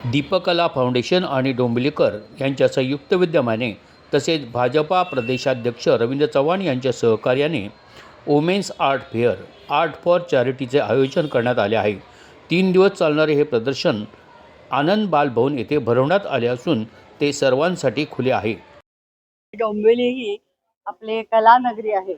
दीपकला foundation आणि डोंबिवलीकर यांच्या संयुक्त विद्यमाने तसेच भाजपा प्रदेशाध्यक्ष रवींद्र चव्हाण यांच्या सहकार्याने women's art fair art for चॅरिटीचे आयोजन करण्यात आले आहे। 3 दिवस चालणारे हे प्रदर्शन आनंद बालभवन येथे भरवण्यात आले असून ते सर्वांसाठी खुले आहे। डोंबिवली ही आपले कलानगरी आहे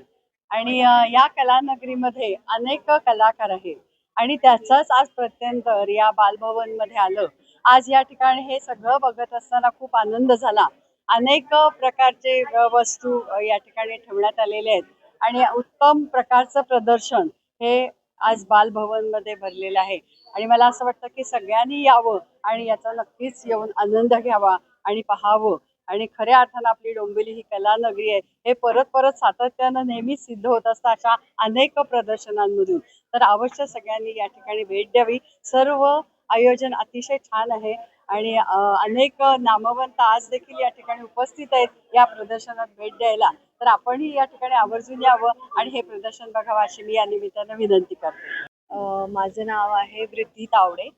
आणि या कलानगरीमध्ये अनेक कलाकार आहेत आणि त्याचाच आज प्रत्यंतर या बालभवनमध्ये आलं। आज या ठिकाणी हे सगळं बघत असताना खूप आनंद झाला। अनेक प्रकारचे वस्तू या ठिकाणी ठेवण्यात आलेले आहेत आणि उत्तम प्रकारचं प्रदर्शन हे आज बालभवनमध्ये भरलेलं आहे आणि मला असं वाटतं की सगळ्यांनी यावं आणि याचा नक्कीच येऊन आनंद घ्यावा आणि पाहावं आणि खऱ्या अर्थानं आपली डोंबिवली ही कलानगरी आहे हे परत परत सातत्यानं नेहमी सिद्ध होत असतं अशा अनेक प्रदर्शनांमधून। तर अवश्य सगळ्यांनी या ठिकाणी भेट द्यावी। सर्व आयोजन अतिशय छान आहे आणि अनेक नामवंत आज देखील या ठिकाणी उपस्थित आहेत या प्रदर्शनात भेट द्यायला। तर आपणही या ठिकाणी आवर्जून यावं आणि हे प्रदर्शन बघावं अशी मी या निमित्तानं विनंती करते। माझं नाव आहे वृद्धी तावडे।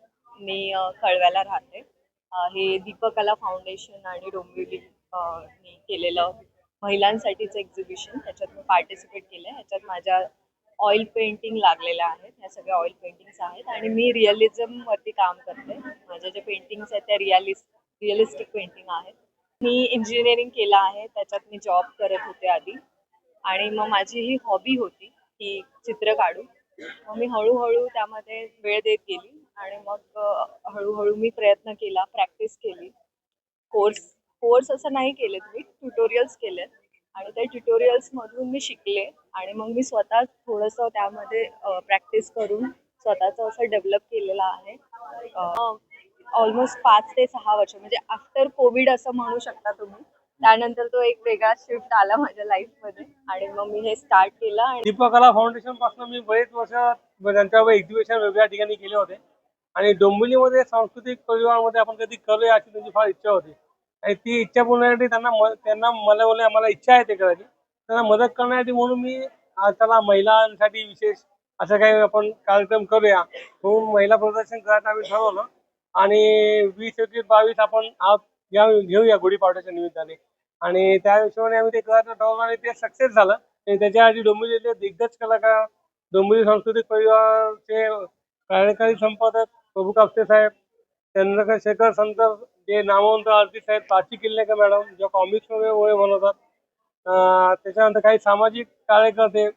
मी कळव्याला राहते। हे दीपकला फाउंडेशन आणि डोंबिवली मी केलेलं महिलांसाठीचं एक्झिबिशन, त्याच्यात मी पार्टिसिपेट केलं आहे। ह्याच्यात माझ्या ऑइल पेंटिंग लागलेल्या आहेत। ह्या सगळ्या ऑइल पेंटिंग्स आहेत आणि मी रिअलिझमवरती काम करते। माझ्या ज्या पेंटिंग्स आहेत त्या रिअलिस्टिक पेंटिंग आहेत। मी इंजिनिअरिंग केलं आहे, त्याच्यात मी जॉब करत होते आधी आणि मग माझी ही हॉबी होती की चित्र काढू। मग मी हळूहळू त्यामध्ये वेळ देत गेली आणि मग हळूहळू मी प्रयत्न केला, प्रॅक्टिस केली। कोर्स असं नाही केलेत, मी ट्युटोरियल्स केलेत आणि त्या ट्युटोरियल्समधून मी शिकले आणि मग मी स्वतः थोडंसं त्यामध्ये प्रॅक्टिस करून स्वतःचं असं डेव्हलप केलेलं आहे। ऑलमोस्ट 5 ते 6 वर्ष म्हणजे आफ्टर कोविड असं म्हणू शकता तुम्ही। त्यानंतर तो एक वेगळा शिफ्ट आला माझ्या लाईफमध्ये आणि मग मी हे स्टार्ट केलं। आणि दीपकला फाउंडेशन पासून मी बरेच वर्ष त्यांच्यावर एक्झिबिशन वेगवेगळ्या ठिकाणी केले होते आणि डोंबिवलीमध्ये सांस्कृतिक परिवारामध्ये आपण कधी करूया याची त्यांची फार इच्छा होती आणि ती इच्छा पूर्णसाठी त्यांना मला इच्छा आहे ते करायची। त्यांना मदत करण्यासाठी म्हणून मी त्याला महिलांसाठी विशेष असं काही आपण कार्यक्रम करूया म्हणून महिला प्रदर्शन करायचं आम्ही ठरवलं आणि 20-21-22 आपण घेऊया गुढीपाडव्याच्या निमित्ताने आणि त्या हिशोबाने आम्ही ते करायचं ठरवलं आणि ते सक्सेस झालं। आणि त्याच्याआधी डोंबिवलीतले दिग्गज कलाकार, डोंबिवली सांस्कृतिक परिवारचे कार्यकारी संपादक प्रभू कापसे साहेब, चंद्रशेखर संत, जे नामवंत आर्टिस्ट आहेत, प्राची किल्लेकर मॅडम ज्या कॉमिक्स वगैरे बनवतात, त्याच्यानंतर काही सामाजिक कार्यकर्ते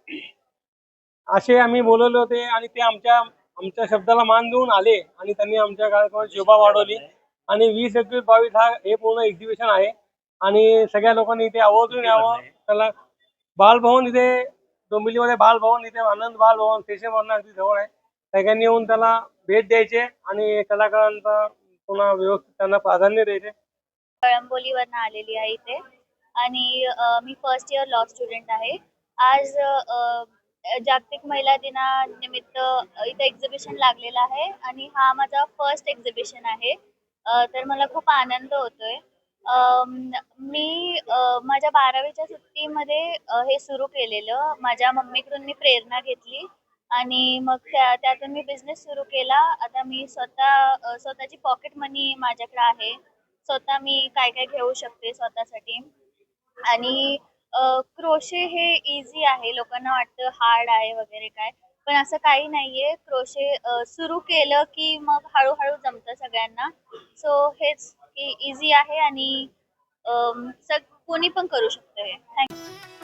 असे आम्ही बोलवले होते आणि ते आमच्या शब्दाला मान देऊन आले आणि त्यांनी आमच्या कार्यक्रमाची शोभा वाढवली आणि 20-21-22 हे पूर्ण एक्झिबिशन आहे आणि सगळ्या लोकांनी इथे आवर्जून यावं। त्याला बालभवन इथे डोंबिवलीमध्ये बालभवन इथे आनंद बालभवन स्टेशनवरून अगदी जवळ आहे। सगळ्यांनी येऊन त्याला भेट द्यायचे आणि कलाकारांचा पुन्हा व्यवस्थित त्यांना प्राधान्य द्यायचे। कळंबोलीवरनं आलेली आहे इथे आणि मी फर्स्ट इयर लॉ स्टुडंट आहे। आज जागतिक महिला दिनानिमित्त इथे एक्झिबिशन लागलेलं आहे आणि हा माझा फर्स्ट एक्झिबिशन आहे। तर मला खूप आनंद होतोय। मी माझ्या 12वीच्या सुट्टीमध्ये हे सुरू केलेलं। माझ्या मम्मीकडून मी प्रेरणा घेतली आणि मग त्यातून मी बिझनेस सुरू केला। आता मी स्वतःची पॉकेट मनी माझ्याकडे आहे। स्वतः मी काय काय घेऊ शकते स्वतःसाठी आणि क्रोशे हे इझी आहे। लोकांना वाटतं हार्ड आहे वगैरे काय, पण असं काही नाहीये। क्रोशे सुरू केलं की मग हळूहळू जमतं सगळ्यांना। सो हेच की इझी आहे आणि कोणी पण करू शकतं हे। थँक्यू।